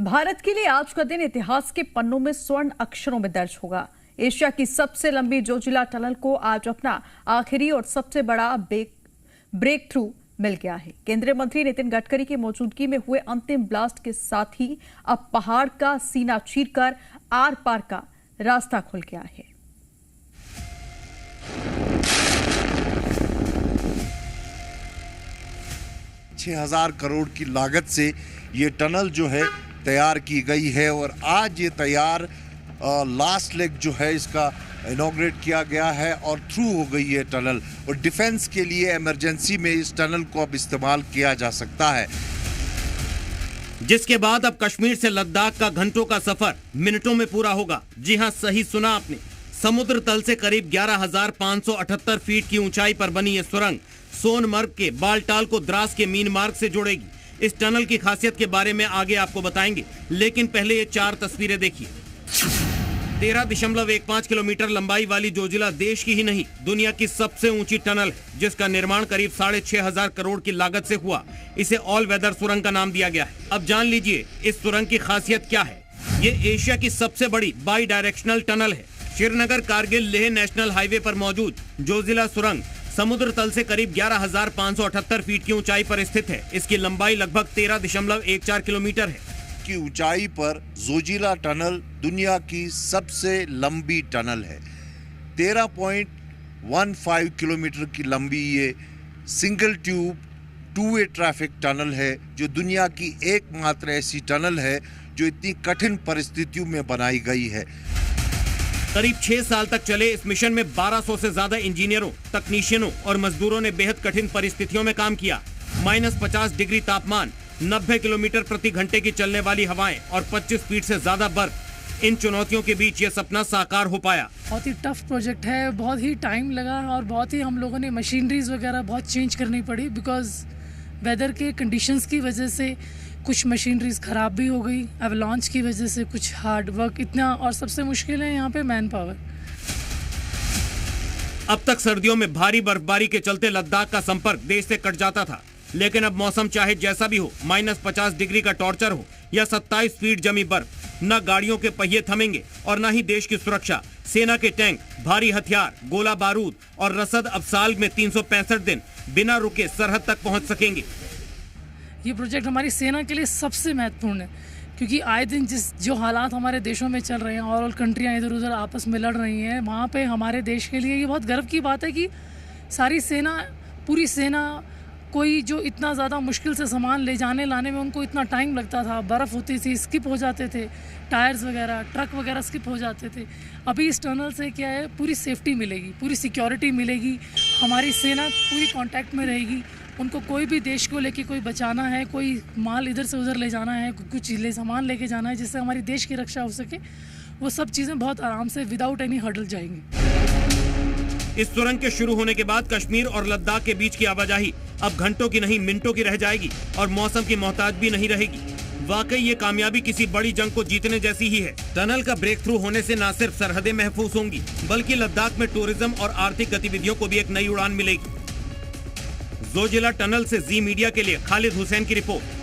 भारत के लिए आज का दिन इतिहास के पन्नों में स्वर्ण अक्षरों में दर्ज होगा। एशिया की सबसे लंबी जोजिला टनल को आज अपना आखिरी और सबसे बड़ा ब्रेक थ्रू मिल गया है। केंद्रीय मंत्री नितिन गडकरी की मौजूदगी में हुए अंतिम ब्लास्ट के साथ ही अब पहाड़ का सीना चीरकर आर पार का रास्ता खुल गया है। ₹6,000 करोड़ की लागत से ये टनल जो है तैयार की गई है और आज ये तैयार लास्ट लेग जो है इसका इनॉग्रेट किया गया है और थ्रू हो गई है टनल। और डिफेंस के लिए इमरजेंसी में इस टनल को अब इस्तेमाल किया जा सकता है, जिसके बाद अब कश्मीर से लद्दाख का घंटों का सफर मिनटों में पूरा होगा। जी हां, सही सुना आपने। समुद्र तल से करीब 11,578 फीट की ऊंचाई पर बनी ये सुरंग सोनमर्ग के बालटाल को द्रास के मीन मार्ग से जोड़ेगी। इस टनल की खासियत के बारे में आगे आपको बताएंगे, लेकिन पहले ये 4 तस्वीरें देखिए। 13.15 किलोमीटर लंबाई वाली जोजिला देश की ही नहीं, दुनिया की सबसे ऊंची टनल है, जिसका निर्माण करीब 6,500 करोड़ की लागत से हुआ। इसे ऑल वेदर सुरंग का नाम दिया गया है। अब जान लीजिए इस सुरंग की खासियत क्या है। ये एशिया की सबसे बड़ी बाई डायरेक्शनल टनल है। श्रीनगर कारगिल लेह नेशनल हाईवे पर मौजूद जोजिला सुरंग समुद्र तल से करीब 11,578 फीट की ऊंचाई पर स्थित है। इसकी लंबाई लगभग 13.14 किलोमीटर है। की ऊंचाई पर जोजिला टनल दुनिया की सबसे लंबी टनल है। 13.15 किलोमीटर की लंबी ये single tube two way traffic tunnel है, जो दुनिया की एकमात्र ऐसी टनल है जो इतनी कठिन परिस्थितियों में बनाई गई है। करीब 6 साल तक चले इस मिशन में 1200 से ज्यादा इंजीनियरों, तकनीशियनों और मजदूरों ने बेहद कठिन परिस्थितियों में काम किया। -50 डिग्री तापमान, 90 किलोमीटर प्रति घंटे की चलने वाली हवाएं और 25 फीट से ज्यादा बर्फ। इन चुनौतियों के बीच ये सपना साकार हो पाया। बहुत ही टफ प्रोजेक्ट है, बहुत ही टाइम लगा और बहुत ही हम लोगों ने मशीनरीज वगैरह बहुत चेंज करनी पड़ी, बिकॉज वेदर के कंडीशंस की वजह से कुछ मशीनरीज खराब भी हो गई, एवलांच की वजह से कुछ हार्ड वर्क इतना, और सबसे मुश्किल है यहाँ पे मैन पावर। अब तक सर्दियों में भारी बर्फबारी के चलते लद्दाख का संपर्क देश से कट जाता था, लेकिन अब मौसम चाहे जैसा भी हो, -50 डिग्री का टॉर्चर हो या 27 फीट जमी बर्फ, न गाड़ियों के पहिए थमेंगे और न ही देश की सुरक्षा। सेना के टैंक, भारी हथियार, गोला बारूद और रसद अब साल में 365 दिन बिना रुके सरहद तक पहुंच सकेंगे। ये प्रोजेक्ट हमारी सेना के लिए सबसे महत्वपूर्ण है, क्योंकि आए दिन जो हालात हमारे देशों में चल रहे हैं, ऑल कंट्रियाँ इधर उधर आपस में लड़ रही हैं, वहाँ पे हमारे देश के लिए ये बहुत गर्व की बात है कि सारी सेना, पूरी सेना, कोई जो इतना ज़्यादा मुश्किल से सामान ले जाने लाने में उनको इतना टाइम लगता था, बर्फ़ होती थी, स्किप हो जाते थे, टायर्स वगैरह, ट्रक वगैरह स्किप हो जाते थे। अभी इस टनल से क्या है, पूरी सेफ्टी मिलेगी, पूरी सिक्योरिटी मिलेगी, हमारी सेना पूरी कांटेक्ट में रहेगी। उनको कोई भी देश को लेके कोई बचाना है, कोई माल इधर से उधर ले जाना है, कुछ सामान लेके जाना है जिससे हमारी देश की रक्षा हो सके, वो सब चीज़ें बहुत आराम से विदाउट एनी हर्डल जाएंगी। इस सुरंग के शुरू होने के बाद कश्मीर और लद्दाख के बीच की आवाजाही अब घंटों की नहीं मिनटों की रह जाएगी और मौसम की मोहताज भी नहीं रहेगी। वाकई ये कामयाबी किसी बड़ी जंग को जीतने जैसी ही है। टनल का ब्रेक थ्रू होने से न सिर्फ सरहदें महफूज होंगी, बल्कि लद्दाख में टूरिज्म और आर्थिक गतिविधियों को भी एक नई उड़ान मिलेगी। जोजिला टनल से जी मीडिया के लिए खालिद हुसैन की रिपोर्ट।